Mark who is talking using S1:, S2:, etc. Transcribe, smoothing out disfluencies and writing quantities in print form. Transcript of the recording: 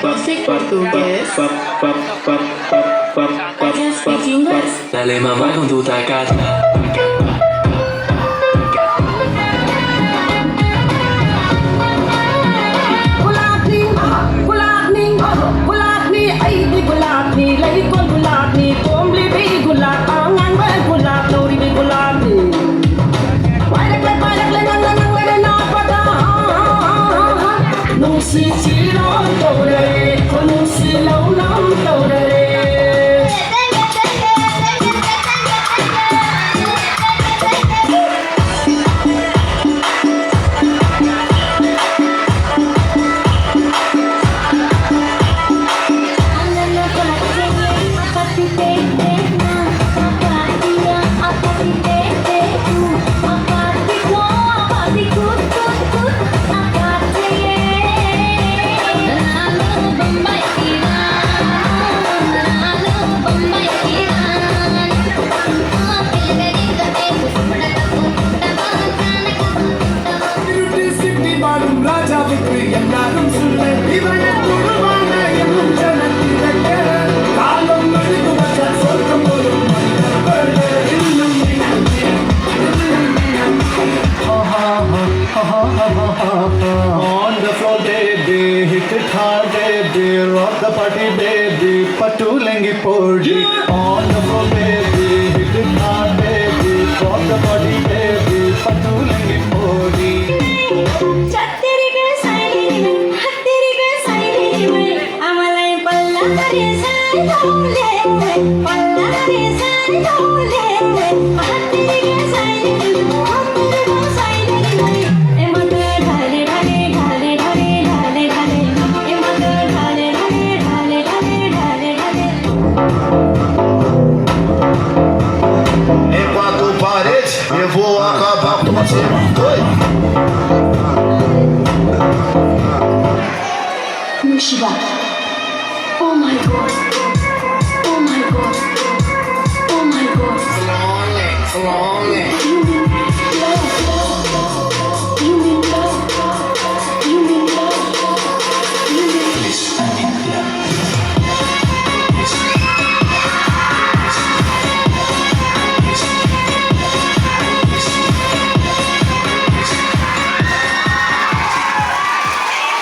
S1: Music português. I can speak English.
S2: Dale mamá con tu tacata.
S3: On the floor, baby, hit it hard, baby, rock the party, baby, patu lengi podi. On the floor, baby, hit it hard, baby, rock the party, baby, patu lengi podi.
S4: Quatro paredes, eu vou acabar com você.
S1: Mushiba. Oh my god. Oh my god. Oh my god.
S4: Long